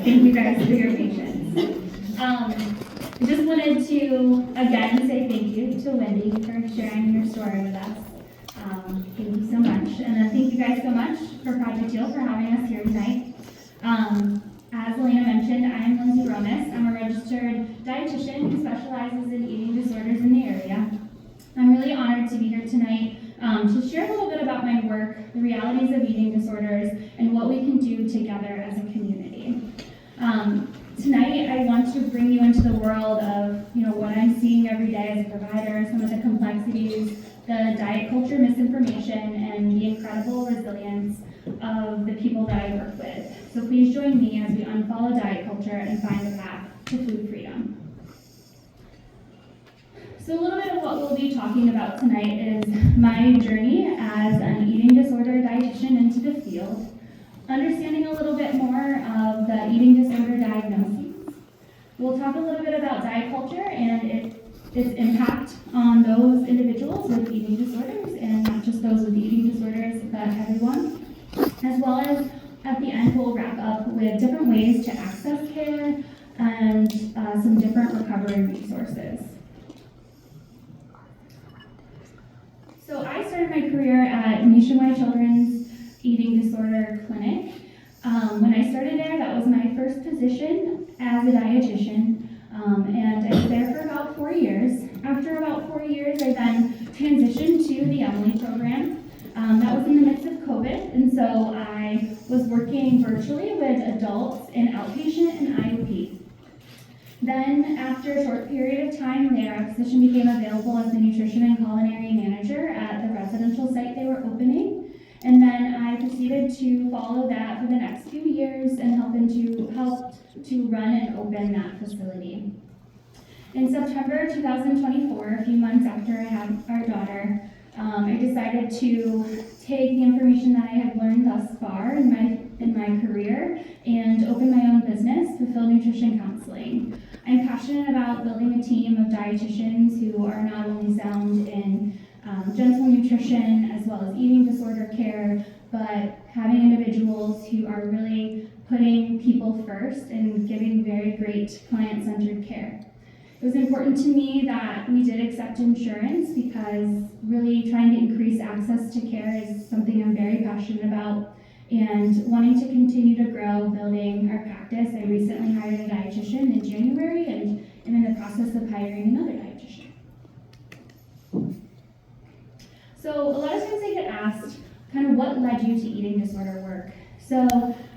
Thank you guys for your patience. I just wanted to, again, say thank you to Wendy for sharing your story with us. Thank you so much. And then thank you guys so much for Project Heal for having us here tonight. As Elena mentioned, I am Lindsay Romas. I'm a registered dietitian who specializes in eating disorders in the area. I'm really honored to be here tonight to share a little bit about my work, the realities of eating disorders, and what we can do together as a community. Tonight, I want to bring you into the world of what I'm seeing every day as a provider, some of the complexities, the diet culture misinformation, and the incredible resilience of the people that I work with. So please join me as we unfollow diet culture and find a path to food freedom. So a little bit of what we'll be talking about tonight is my journey as an eating disorder dietitian into the field, understanding a little bit more of the eating disorder diagnoses. We'll talk a little bit about diet culture and its impact on those individuals with eating disorders, and not just those with eating disorders, but everyone. As well as at the end, we'll wrap up with different ways to access care and some different recovery resources. So I started my career at Nationwide Children's Eating Disorder Clinic. When I started there, that was my first position as a dietitian, and I was there for about 4 years. After about 4 years, I then transitioned to the Emily program. That was in the midst of COVID, and so I was working virtually with adults in outpatient and IOP. Then, after a short period of time there, a position became available as the nutrition and culinary manager at the residential site they were opening. And then I proceeded to follow that for the next few years and helped to run and open that facility. In September 2024, a few months after I had our daughter, I decided to take the information that I had learned thus far in my career and open my own business, Fullfilled Nutrition Counseling. I'm passionate about building a team of dietitians who are not only sound in gentle nutrition as well as eating disorder care, but having individuals who are really putting people first and giving very great client-centered care. It was important to me that we did accept insurance because really trying to increase access to care is something I'm very passionate about, and wanting to continue to grow building our practice. I recently hired a dietitian in January and am in the process of hiring another dietitian. So a lot of times I get asked kind of what led you to eating disorder work. So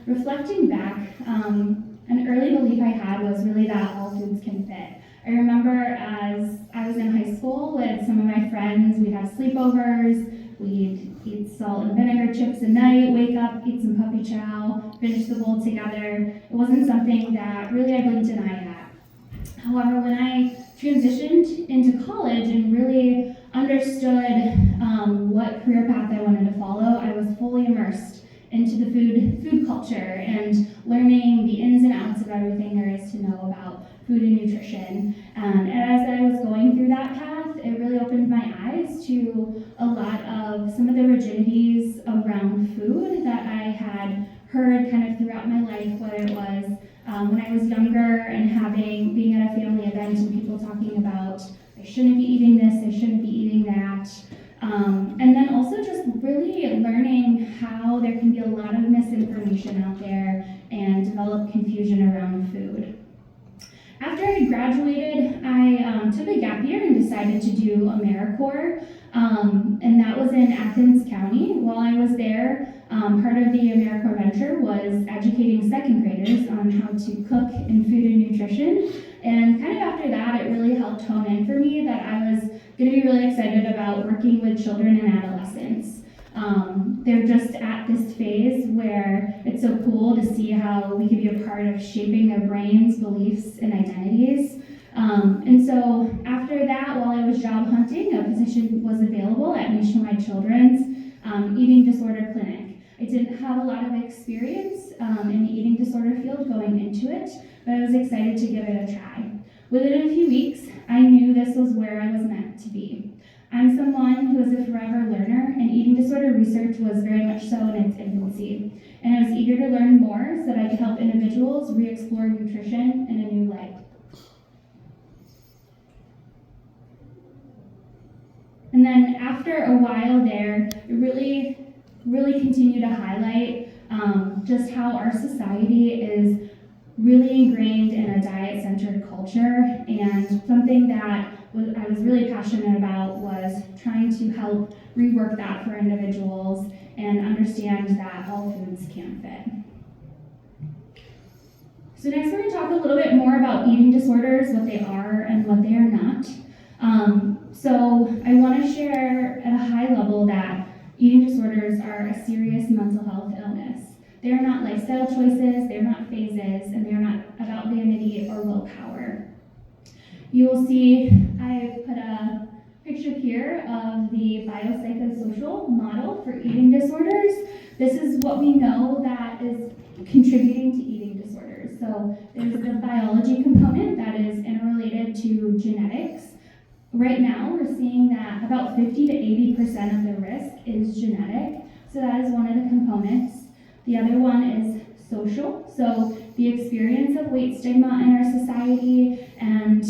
reflecting back, an early belief I had was really that all foods can fit. I remember as I was in high school with some of my friends, we'd have sleepovers, we'd eat salt and vinegar chips at night, wake up, eat some puppy chow, finish the bowl together. It wasn't something that really I blinked an eye at. However, when I transitioned into college and really understood what career path I wanted to follow, I was fully immersed into the food culture and learning the ins and outs of everything there is to know about food and nutrition. And as I was going through that path, it really opened my eyes to a lot of some of the rigidities around food that I had heard kind of throughout my life, whether it was when I was younger and being at a family event and people talking about, I shouldn't be eating this, I shouldn't be eating that. And then also just really learning how there can be a lot of misinformation out there and develop confusion around food. After I graduated, I took a gap year and decided to do AmeriCorps, and that was in Athens County. While I was there, part of the AmeriCorps venture was educating second graders on how to cook in food and nutrition. And kind of after that, it really helped hone in for me that I was going to be really excited about working with children and adolescents. They're just at this phase where it's so cool to see how we can be a part of shaping their brains, beliefs, and identities. And so after that, while I was job hunting, a position was available at Nationwide Children's Eating Disorder Clinic. I didn't have a lot of experience in the eating disorder field going into it, but I was excited to give it a try. Within a few weeks, I knew this was where I was meant to be. I'm someone who is a forever learner, and eating disorder research was very much so in its infancy. And I was eager to learn more so that I could help individuals re-explore nutrition in a new light. And then after a while there, it really continued to highlight just how our society is really ingrained in a diet-centered culture, and something that I was really passionate about was trying to help rework that for individuals and understand that all foods can fit. So next we're going to talk a little bit more about eating disorders, what they are and what they are not. So I want to share at a high level that eating disorders are a serious mental health illness. They are not lifestyle choices, they are not phases, and they are not about vanity or willpower. You will see I put a picture here of the biopsychosocial model for eating disorders. This is what we know that is contributing to eating disorders. So there's the biology component that is interrelated to genetics. Right now, we're seeing that about 50 to 80% of the risk is genetic. So that is one of the components. The other one is social. So the experience of weight stigma in our society and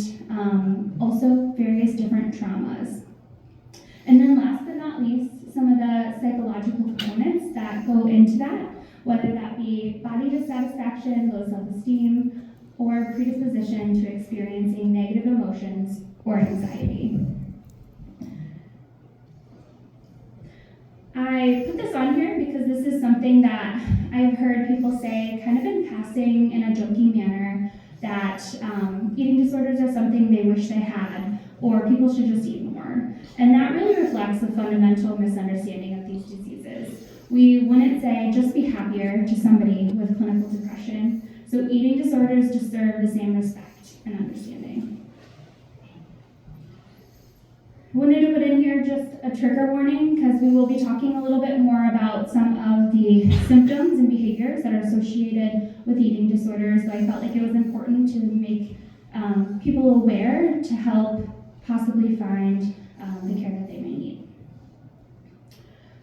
also various different traumas. And then last but not least, some of the psychological components that go into that, whether that be body dissatisfaction, low self-esteem, or predisposition to experiencing negative emotions or anxiety. I put this on here because this is something that I've heard people say kind of in passing in a joking manner, that eating disorders are something they wish they had, or people should just eat more. And that really reflects the fundamental misunderstanding of these diseases. We wouldn't say just be happier to somebody with clinical depression. So eating disorders deserve the same respect and understanding. I wanted to put in here just a trigger warning because we will be talking a little bit more about some of the symptoms and behaviors that are associated with eating disorders. So I felt like it was important to make people aware to help possibly find the care that they may need.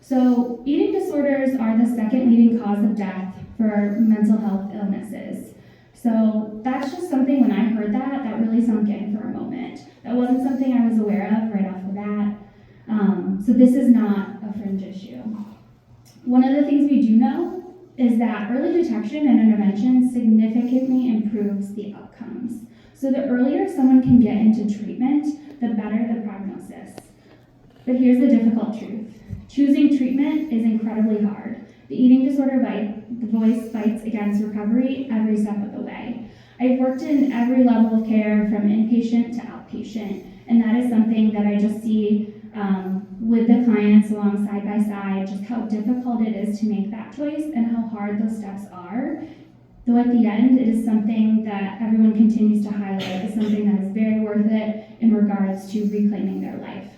So eating disorders are the second leading cause of death for mental health illnesses. So that's just something, when I heard that, that really sunk in for a moment. That wasn't something I was aware of right off the bat. So this is not a fringe issue. One of the things we do know is that early detection and intervention significantly improves the outcomes. So the earlier someone can get into treatment, the better the prognosis. But here's the difficult truth. Choosing treatment is incredibly hard. The eating disorder voice fights against recovery every step of the way. I've worked in every level of care, from inpatient to outpatient, and that is something that I just see with the clients along side by side, just how difficult it is to make that choice and how hard those steps are. Though at the end, it is something that everyone continues to highlight as something that is very worth it in regards to reclaiming their life.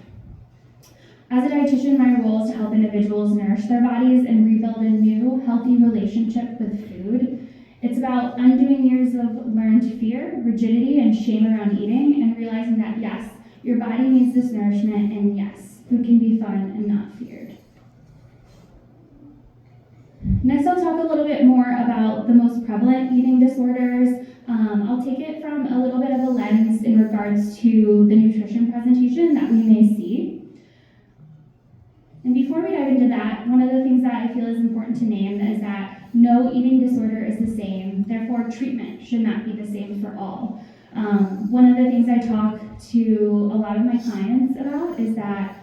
As a dietitian, my role is to help individuals nourish their bodies and rebuild a new, healthy relationship with food. It's about undoing years of learned fear, rigidity, and shame around eating, and realizing that yes, your body needs this nourishment, and yes, food can be fun and not feared. Next, I'll talk a little bit more about the most prevalent eating disorders. I'll take it from a little bit of a lens in regards to the nutrition presentation that we may see. And before we dive into that, one of the things that I feel is important to name is that no eating disorder is the same. Therefore, treatment should not be the same for all. One of the things I talk to a lot of my clients about is that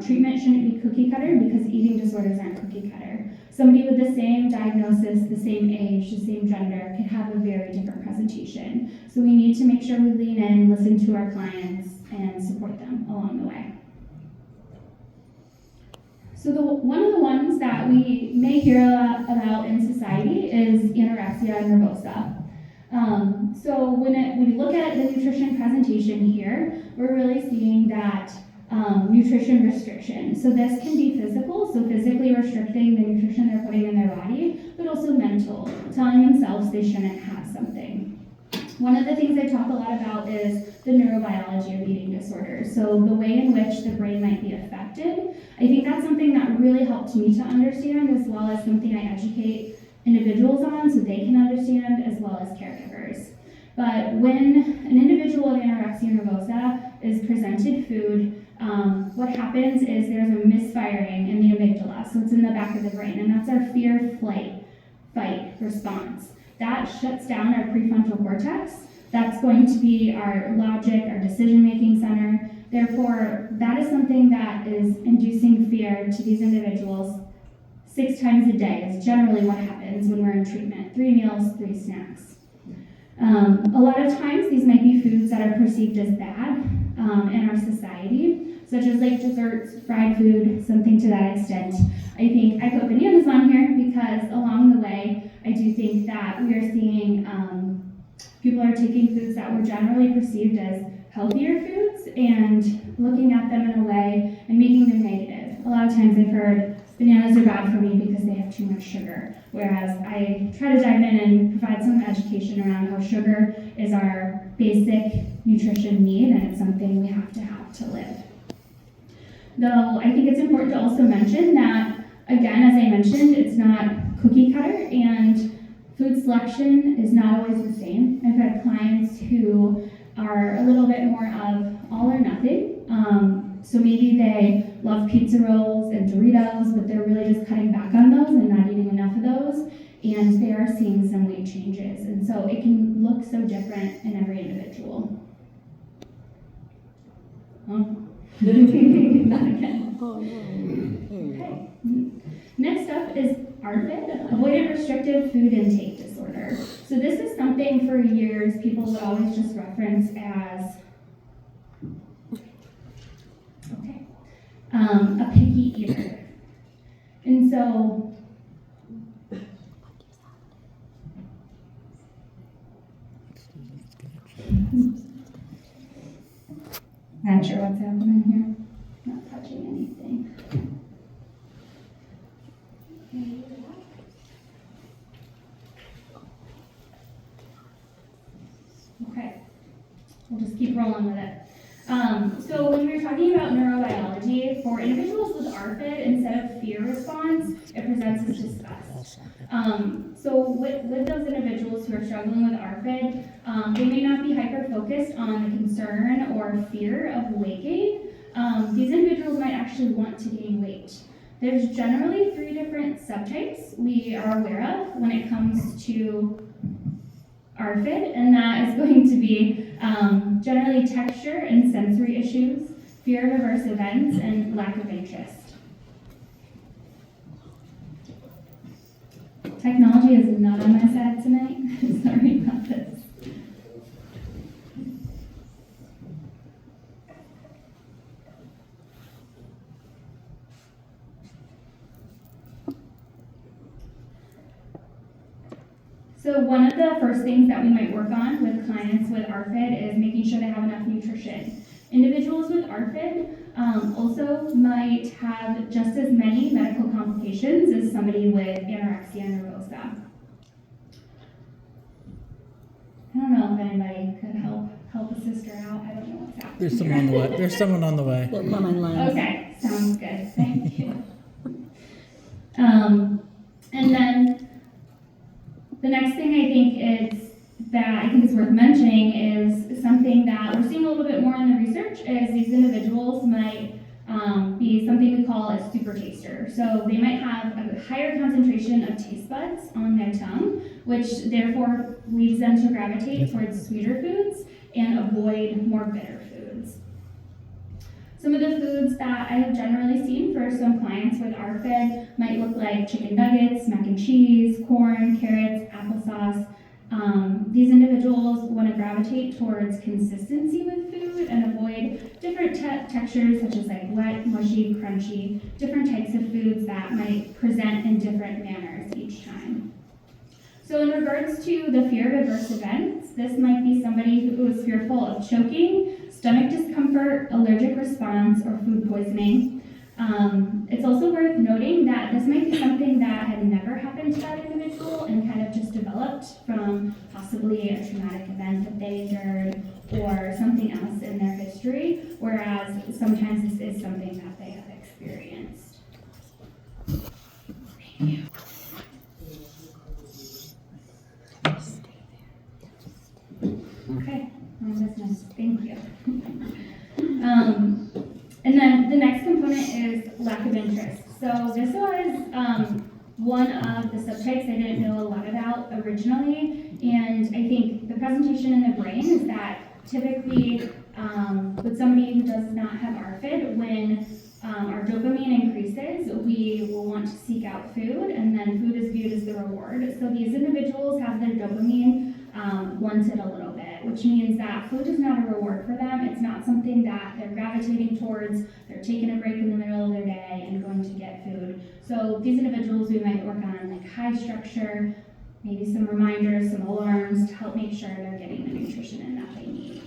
treatment shouldn't be cookie cutter, because eating disorders aren't cookie cutter. Somebody with the same diagnosis, the same age, the same gender could have a very different presentation. So we need to make sure we lean in, listen to our clients, and support them along the way. So one of the ones that we may hear about in society is anorexia nervosa. So when we look at the nutrition presentation here, we're really seeing that nutrition restriction. So this can be physical, so physically restricting the nutrition they're putting in their body, but also mental, telling themselves they shouldn't have something. one of the things I talk a lot about is the neurobiology of eating disorders. So the way in which the brain might be affected. I think that's something that really helped me to understand, as well as something I educate individuals on so they can understand, as well as caregivers. But when an individual with anorexia nervosa is presented food, what happens is there's a misfiring in the amygdala, so it's in the back of the brain, and that's our fear, flight, fight response. That shuts down our prefrontal cortex. That's going to be our logic, our decision-making center. Therefore, that is something that is inducing fear to these individuals 6 times a day is generally what happens when we're in treatment. 3 meals, 3 snacks. A lot of times, these might be foods that are perceived as bad in our society, such as like desserts, fried food, something to that extent. I think I put bananas on here because along the way, I do think that we are seeing people are taking foods that were generally perceived as healthier foods and looking at them in a way and making them negative. A lot of times I've heard bananas are bad for me because they have too much sugar, whereas I try to dive in and provide some education around how sugar is our basic nutrition need and it's something we have to live. Though I think it's important to also mention that, again, as I mentioned, it's not cookie cutter and food selection is not always the same. I've had clients who are a little bit more of all or nothing. So maybe they love pizza rolls and Doritos, but they're really just cutting back on those and not eating enough of those. And they are seeing some weight changes. And so it can look so different in every individual. Not again. Okay. Next up is ARFID, Avoidant Restrictive Food Intake Disorder. So this is something for years people would always just reference as a picky eater. And so not sure what's happening here. Not touching anything. Okay, we'll just keep rolling with it. So when we were talking about neurobiology, for individuals with ARFID, instead of fear response, it presents as disgust. So with those individuals who are struggling with ARFID, they may not be hyper-focused on the concern or fear of weight gain. These individuals might actually want to gain weight. There's generally 3 different subtypes we are aware of when it comes to ARFID, and that is going to be generally texture and sensory issues, fear of adverse events, and lack of interest. Technology is not on my side tonight. Sorry about this. So one of the first things that we might work on with clients with ARFID is making sure they have enough nutrition. Individuals with ARFID also might have just as many medical complications as somebody with anorexia nervosa. I don't know if anybody could help a sister out. I don't know what's happening. There's someone on the way. There's someone on the way. One online. Okay, sounds good. Thank you. And then the next thing I think is worth mentioning is something that we're seeing a little bit more in the research is these individuals might be something we call a super taster. So they might have a higher concentration of taste buds on their tongue, which therefore leads them to gravitate towards sweeter foods and avoid more bitter foods. Some of the foods that I have generally seen for some clients with ARFID might look like chicken nuggets, mac and cheese, corn, carrots, applesauce. These individuals want to gravitate towards consistency with food and avoid different textures such as like wet, mushy, crunchy, different types of foods that might present in different manners each time. So in regards to the fear of adverse events, this might be somebody who is fearful of choking, stomach discomfort, allergic response, or food poisoning. It's also worth noting that this might be something that had never happened to that individual and kind of just developed from possibly a traumatic event that they endured or something else in their history, whereas sometimes this is something that they have experienced. Thank you. Okay, my business. Thank you. And then the next component is lack of interest. So this was one of the subtypes I didn't know a lot about originally, and I think the presentation in the brain is that typically with somebody who does not have ARFID, when our dopamine increases, we will want to seek out food, and then food is viewed as the reward. So these individuals have their dopamine blunted a little bit, which means that food is not a reward for them. It's not something that they're gravitating towards. They're taking a break in the middle of their day and going to get food. So these individuals, we might work on like high structure, maybe some reminders, some alarms to help make sure they're getting the nutrition in that they need.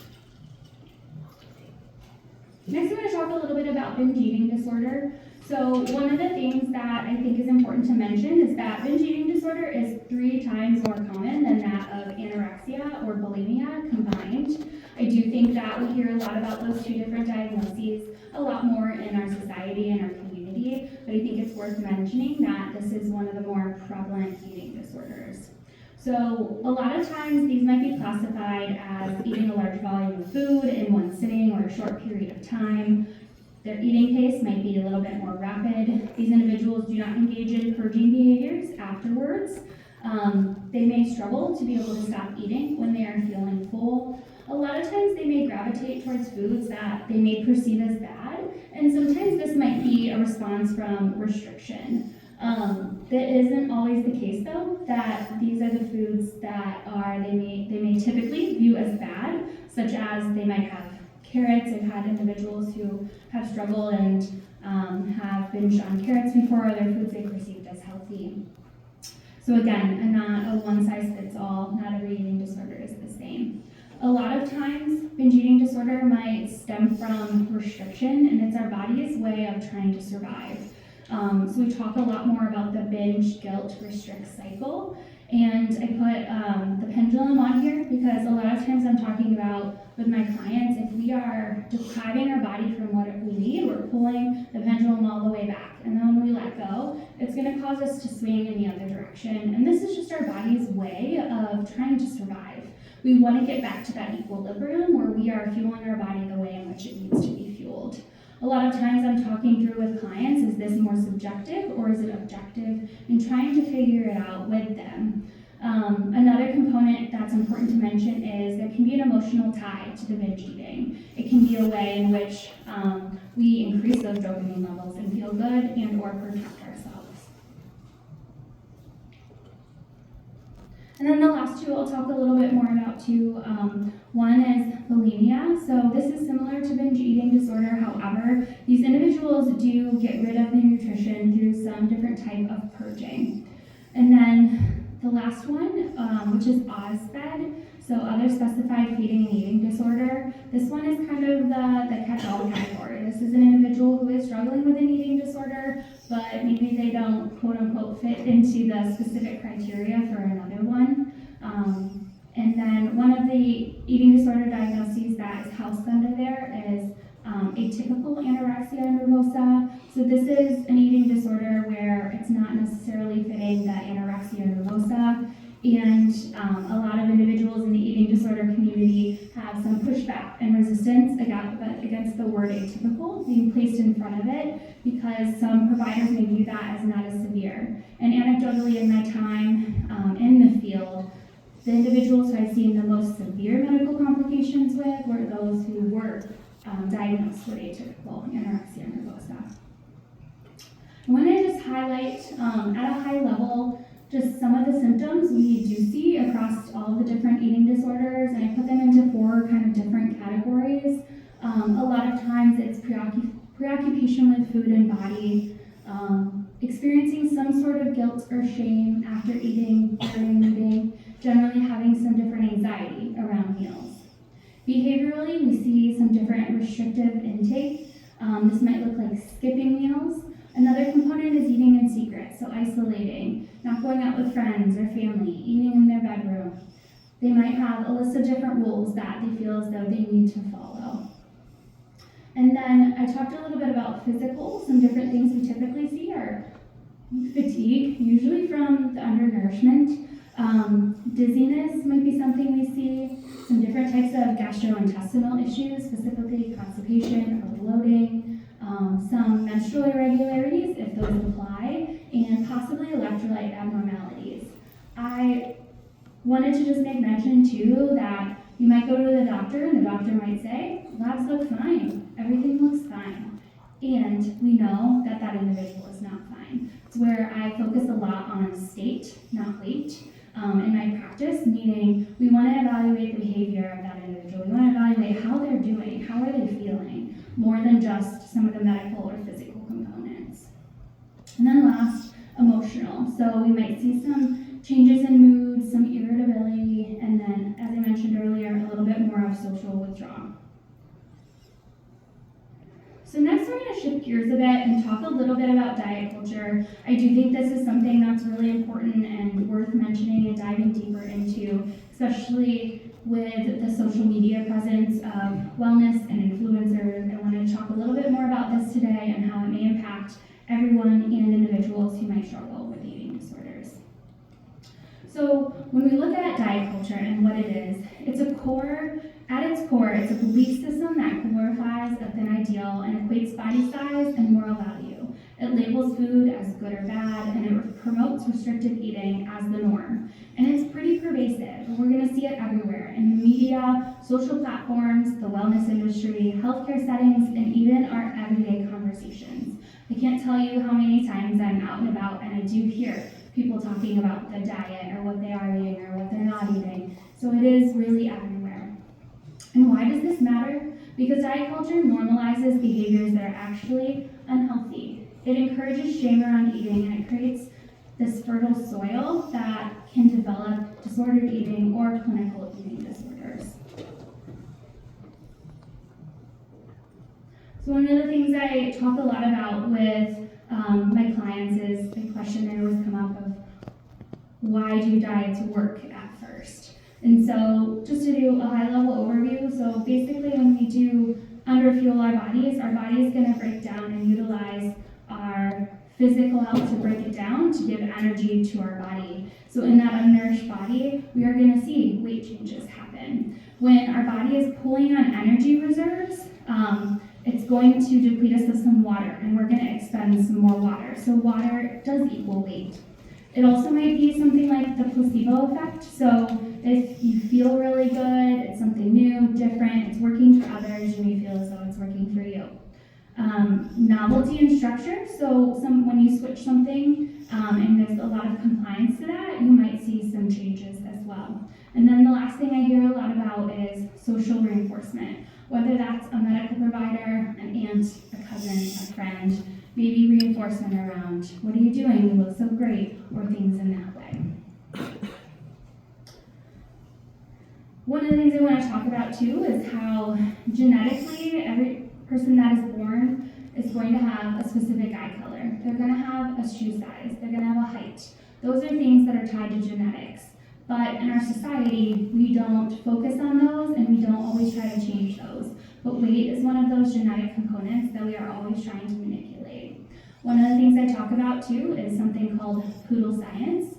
Next, I'm going to talk a little bit about binge eating disorder. So one of the things that I think is important to mention is that binge eating disorder is 3 times more common than that of anorexia or bulimia combined. I do think that we hear a lot about those 2 different diagnoses a lot more in our society and our community, but I think it's worth mentioning that this is one of the more prevalent eating disorders. So a lot of times these might be classified as eating a large volume of food in one sitting or a short period of time. Their eating pace might be a little bit more rapid. These individuals do not engage in purging behaviors afterwards. They may struggle to be able to stop eating when they are feeling full. A lot of times they may gravitate towards foods that they may perceive as bad, and sometimes this might be a response from restriction. That isn't always the case though, that these are the foods that they may typically view as bad, such as they might have carrots. I've had individuals who have struggled and have binged on carrots before, other foods they perceived as healthy. So again, not a one-size-fits-all, not every eating disorder is the same. A lot of times, binge eating disorder might stem from restriction, and it's our body's way of trying to survive. So we talk a lot more about the binge, guilt, restrict cycle. And I put the pendulum on here because a lot of times I'm talking about with my clients, if we are depriving our body from what we need, we're pulling the pendulum all the way back. And then when we let go, it's going to cause us to swing in the other direction. And this is just our body's way of trying to survive. We want to get back to that equilibrium where we are fueling our body the way in which it needs to be fueled. A lot of times I'm talking through with clients, is this more subjective or is it objective? And trying to figure it out with them. Another component that's important to mention is there can be an emotional tie to the binge eating. It can be a way in which we increase those dopamine levels and feel good and or protect ourselves. And then the last 2 I'll talk a little bit more about too. One is bulimia. So this is similar to binge eating disorder. However, these individuals do get rid of their nutrition through some different type of purging. And then the last one, which is OSFED, so other specified feeding and eating disorder. This one is kind of the catch-all category. This is an individual who is struggling with an eating disorder, but maybe they don't quote-unquote fit into the specific criteria for another one. And then one of the eating disorder diagnoses that is housed under there is atypical anorexia nervosa. So this is an eating disorder where it's not necessarily fitting the anorexia nervosa, and a lot of individuals in the eating disorder community have some pushback and resistance against the word atypical being placed in front of it because some providers may view that as not as severe. And anecdotally in my time in the field, the individuals who I've seen the most severe medical complications with were those who were diagnosed with atypical anorexia nervosa. I want to just highlight at a high level just some of the symptoms we do see across all of the different eating disorders, and I put them into 4 kind of different categories. A lot of times it's preoccupation with food and body, experiencing some sort of guilt or shame after eating, during eating, generally having some different anxiety around meals. Behaviorally, we see some different restrictive intake. This might look like skipping meals. Another component is eating in secret, so isolating, not going out with friends or family, eating in their bedroom. They might have a list of different rules that they feel as though they need to follow. And then I talked a little bit about physical. Some different things we typically see are fatigue, usually from the undernourishment. Dizziness might be something we see. Some different types of gastrointestinal issues, specifically constipation or bloating. Some menstrual irregularities, if those apply, and possibly electrolyte abnormalities. I wanted to just make mention too that you might go to the doctor and the doctor might say, labs look fine, everything looks fine. And we know that that individual is not fine. It's where I focus a lot on state, not weight, in my practice, meaning we want to evaluate the behavior of that individual. We want to evaluate how they're doing, how are they feeling, more than just some of the medical or physical components. And then last, emotional. So we might see some changes in mood, some irritability, and then, as I mentioned earlier, a little bit more of social withdrawal. So next we're going to shift gears a bit and talk a little bit about diet culture. I do think this is something that's really important and worth mentioning and diving deeper into, especially with the social media presence of wellness and influencers. I wanted to talk a little bit more about this today and how it may impact everyone and individuals who might struggle with eating disorders. So when we look at diet culture and what it is, at its core, it's a belief system that glorifies a thin ideal and equates body size and moral value. It labels food as good or bad, and it promotes restrictive eating as the norm. And it's pretty pervasive. We're going to see it everywhere, in the media, social platforms, the wellness industry, healthcare settings, and even our everyday conversations. I can't tell you how many times I'm out and about and I do hear people talking about the diet or what they are eating or what they're not eating. So it is really everywhere. And why does this matter? Because diet culture normalizes behaviors that are actually unhealthy. It encourages shame around eating, and it creates this fertile soil that can develop disordered eating or clinical eating disorders. So one of the things I talk a lot about with my clients is the question that always come up of, why do diets work at first? And so just to do a high-level overview, so basically when we do underfuel our body is going to break down and utilize our physical health to break it down to give energy to our body. So in that unnourished body, we are going to see weight changes happen. When our body is pulling on energy reserves, it's going to deplete us of some water, and we're going to expend some more water. So water does equal weight. It also might be something like the placebo effect. So if you feel really good, it's something new, different, it's working for others, you may feel as though it's working for you. Novelty and structure. So when you switch something and there's a lot of compliance to that, you might see some changes as well. And then the last thing I hear a lot about is social reinforcement. Whether that's a medical provider, an aunt, a cousin, a friend, maybe reinforcement around, what are you doing? You look so great, or things in that way. One of the things I want to talk about too is how genetically every person that is born is going to have a specific eye color. They're going to have a shoe size. They're going to have a height. Those are things that are tied to genetics. But in our society, we don't focus on those and we don't always try to change those. But weight is one of those genetic components that we are always trying to manipulate. One of the things I talk about too is something called poodle science.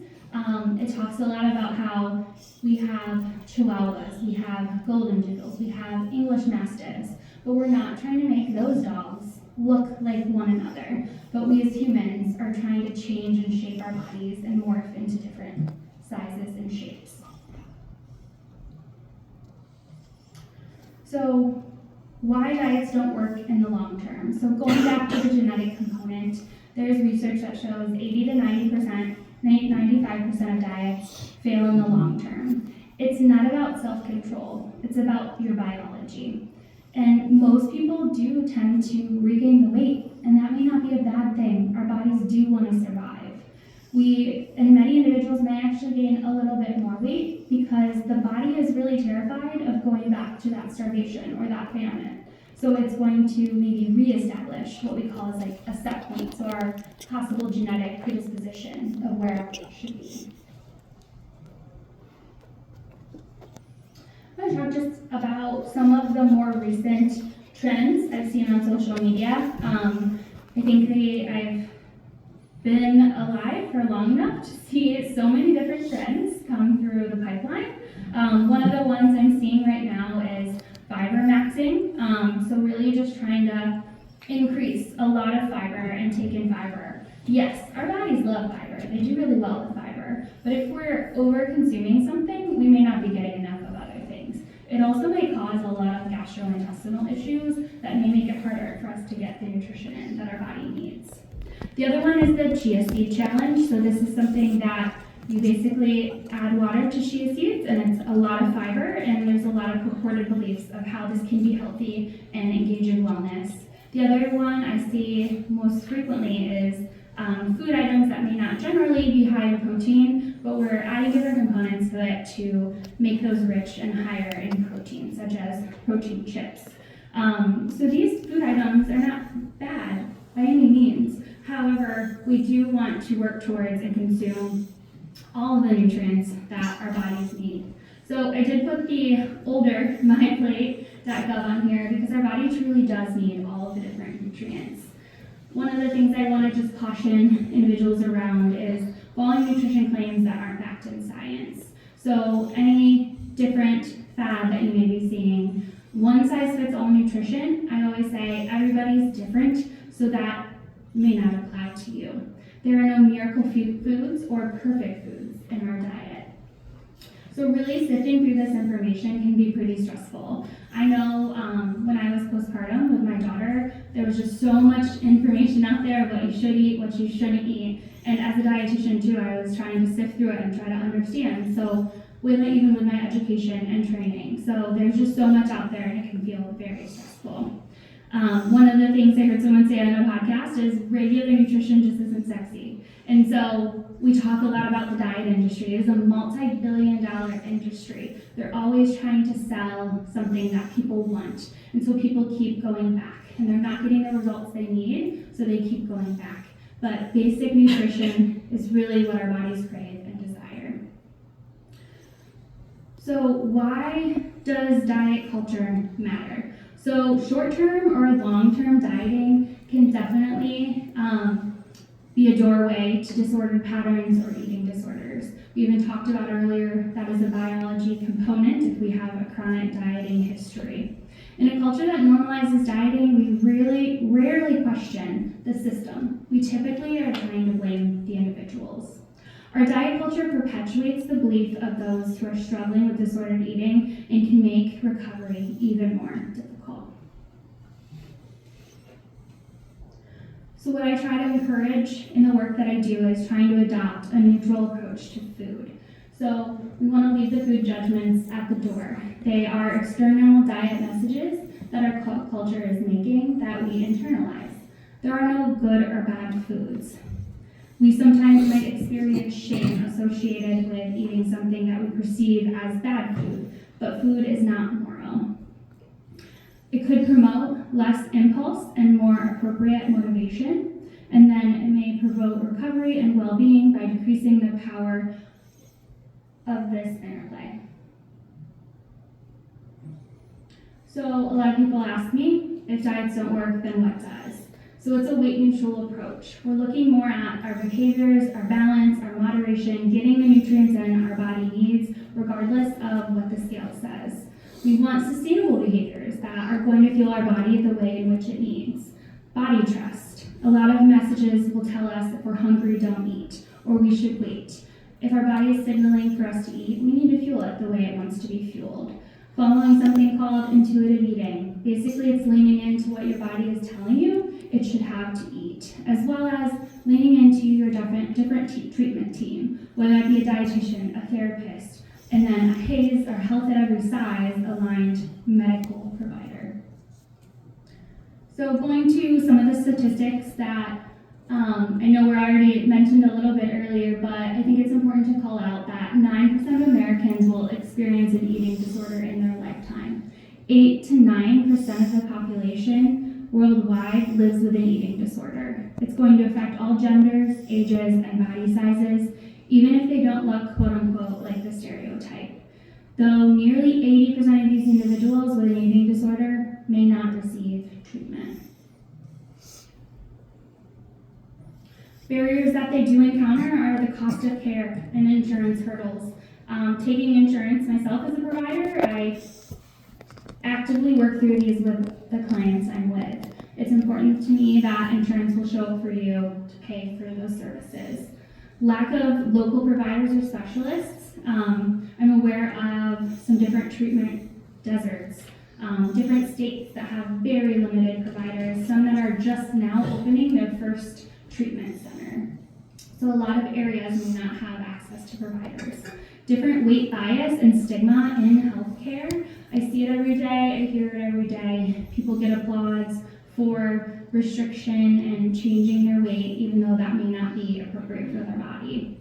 It talks a lot about how we have Chihuahuas, we have Golden Doodles, we have English Mastiffs, but we're not trying to make those dogs look like one another. But we as humans are trying to change and shape our bodies and morph into different sizes and shapes. So why diets don't work in the long term. So going back to the genetic component, there's research that shows 80 to 90%, 95% of diets fail in the long term. It's not about self-control, it's about your biology. And most people do tend to regain the weight, and that may not be a bad thing. Our bodies do want to survive. And many individuals may actually gain a little bit more weight because the body is really terrified of going back to that starvation or that famine. So it's going to maybe reestablish what we call as like a set point, so our possible genetic predisposition of where our weight should be. I'm going to talk just about some of the more recent trends I've seen on social media. I think I've been alive for long enough to see so many different trends come through the pipeline. One of the ones I'm seeing right now is fiber maxing. So really just trying to increase a lot of fiber and take in fiber. Yes, our bodies love fiber. They do really well with fiber. But if we're over consuming something, we may not be getting enough of other things. It also may cause a lot of gastrointestinal issues that may make it harder for us to get the nutrition in that our body needs. The other one is the chia seed challenge. So this is something that you basically add water to chia seeds, and it's a lot of fiber, and there's a lot of purported beliefs of how this can be healthy and engage in wellness. The other one I see most frequently is food items that may not generally be high in protein, but we're adding different components to it to make those rich and higher in protein, such as protein chips. So these food items are not bad by any means. However, we do want to work towards and consume all of the nutrients that our bodies need. So I did put the older myplate.gov on here because our body truly does need all of the different nutrients. One of the things I want to just caution individuals around is following nutrition claims that aren't backed in science. So any different fad that you may be seeing, one size fits all nutrition, I always say everybody's different, so that may not apply to you. There are no miracle foods or perfect foods in our diet. So really sifting through this information can be pretty stressful. I know when I was postpartum with my daughter, there was just so much information out there of what you should eat, what you shouldn't eat. And as a dietitian too, I was trying to sift through it and try to understand. So even with my education and training. So there's just so much out there and it can feel very stressful. One of the things I heard someone say on a podcast is regular nutrition just isn't sexy. And so we talk a lot about the diet industry. It is a multi-billion-dollar industry. They're always trying to sell something that people want. And so people keep going back. And they're not getting the results they need, so they keep going back. But basic nutrition is really what our bodies crave and desire. So why does diet culture matter? So short-term or long-term dieting can definitely be a doorway to disordered patterns or eating disorders. We even talked about earlier that is a biology component if we have a chronic dieting history. In a culture that normalizes dieting, we really rarely question the system. We typically are trying to blame the individuals. Our diet culture perpetuates the belief of those who are struggling with disordered eating and can make recovery even more difficult. So what I try to encourage in the work that I do is trying to adopt a neutral approach to food. So we want to leave the food judgments at the door. They are external diet messages that our culture is making that we internalize. There are no good or bad foods. We sometimes might experience shame associated with eating something that we perceive as bad food, but food is not moral. It could promote less impulse and more appropriate motivation, and then it may promote recovery and well-being by decreasing the power of this interplay. So a lot of people ask me, if diets don't work, then what does? So it's a weight-neutral approach. We're looking more at our behaviors, our balance, our moderation, getting the nutrients in our body needs, regardless of what the scale says. We want sustainable behaviors that are going to fuel our body the way in which it needs. Body trust. A lot of messages will tell us if we're hungry, don't eat, or we should wait. If our body is signaling for us to eat, we need to fuel it the way it wants to be fueled. Following something called intuitive eating. Basically, it's leaning into what your body is telling you it should have to eat, as well as leaning into your different treatment team, whether it be a dietitian, a therapist, and then a HAES or Health at Every Size aligned medical provider. So going to some of the statistics that I know were already mentioned a little bit earlier, but I think it's important to call out that 9% of Americans will experience an eating disorder in their lifetime. 8 to 9% of the population worldwide lives with an eating disorder. It's going to affect all genders, ages, and body sizes, even if they don't look quote unquote like the stereotype. Though nearly 80% of these individuals with an eating disorder may not receive treatment. Barriers that they do encounter are the cost of care and insurance hurdles. Taking insurance myself as a provider, I actively work through these with the clients I'm with. It's important to me that insurance will show up for you to pay for those services. Lack of local providers or specialists. I'm aware of some different treatment deserts, different states that have very limited providers, some that are just now opening their first treatment center. So a lot of areas may not have access to providers. Different weight bias and stigma in healthcare. I see it every day, I hear it every day. People get applauds for restriction and changing their weight, even though that may not be appropriate for their body.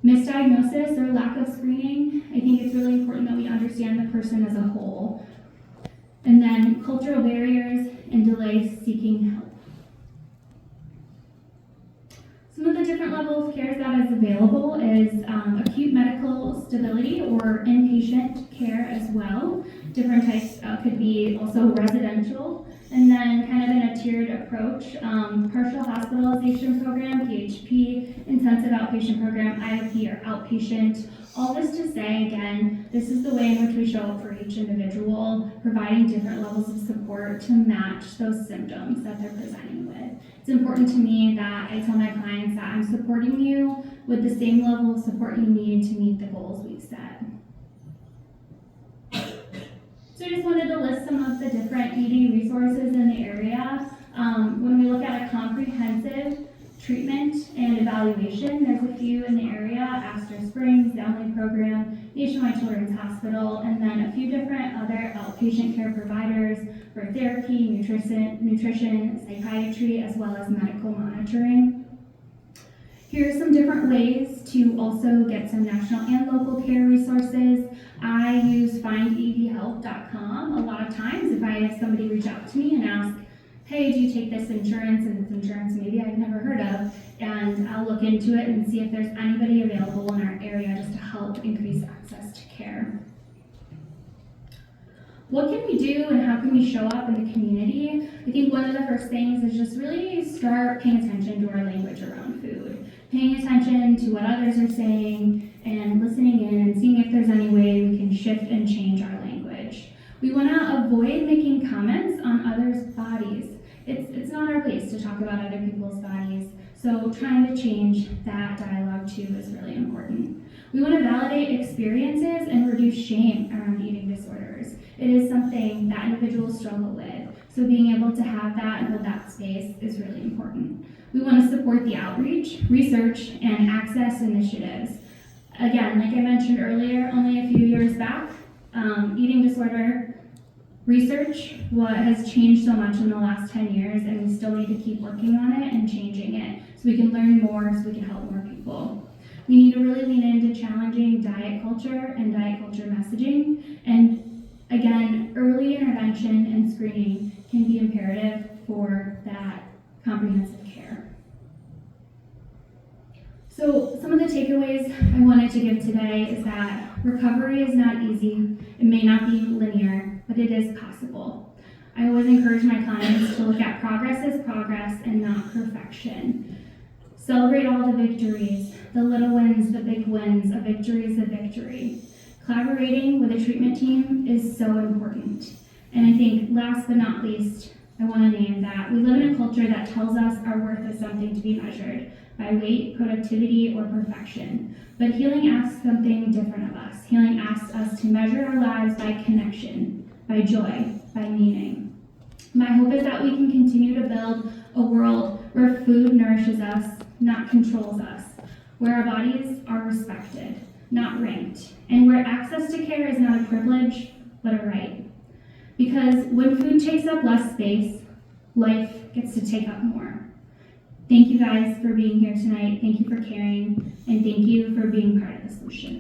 Misdiagnosis or lack of screening. I think it's really important that we understand the person as a whole. And then cultural barriers and delays seeking help. Some of the different levels of care that is available is acute medical stability or inpatient care as well. Different types could be also residential, and then kind of in a tiered approach, partial hospitalization program, PHP, intensive outpatient program, IOP or outpatient. All this to say, again, this is the way in which we show up for each individual, providing different levels of support to match those symptoms that they're presenting with. It's important to me that I tell my clients that I'm supporting you with the same level of support you need to meet the goals we've set. So I just wanted to list some of the different ED resources in the area. When we look at a comprehensive treatment and evaluation, there's a few in the area: Astor Springs, Downley Program, Nationwide Children's Hospital, and then a few different other outpatient care providers for therapy, nutrition, psychiatry, as well as medical monitoring. Here are some different ways to also get some national and local care resources. I use findedhelp.com. A lot of times if I have somebody reach out to me and ask, hey, do you take this insurance? And it's insurance maybe I've never heard of, and I'll look into it and see if there's anybody available in our area just to help increase access to care. What can we do and how can we show up in the community? I think one of the first things is just really start paying attention to our language around food. Paying attention to what others are saying and listening in and seeing if there's any way we can shift and change our language. We want to avoid making comments on others' bodies. It's not our place to talk about other people's bodies, so trying to change that dialogue too is really important. We want to validate experiences and reduce shame around eating disorders. It is something that individuals struggle with, so being able to have that and hold that space is really important. We want to support the outreach, research, and access initiatives. Again, like I mentioned earlier, only a few years back, eating disorder research has changed so much in the last 10 years, and we still need to keep working on it and changing it so we can learn more, so we can help more people. We need to really lean into challenging diet culture and diet culture messaging. And again, early intervention and screening can be imperative for that comprehensive care. So some of the takeaways I wanted to give today is that recovery is not easy. It may not be linear, but it is possible. I always encourage my clients to look at progress as progress and not perfection. Celebrate all the victories, the little wins, the big wins. A victory is a victory. Collaborating with a treatment team is so important. And I think last but not least, I want to name that we live in a culture that tells us our worth is something to be measured by weight, productivity, or perfection. But healing asks something different of us. Healing asks us to measure our lives by connection, by joy, by meaning. My hope is that we can continue to build a world where food nourishes us, not controls us, where our bodies are respected, not ranked, and where access to care is not a privilege, but a right. Because when food takes up less space, life gets to take up more. Thank you guys for being here tonight. Thank you for caring, and thank you for being part of the solution.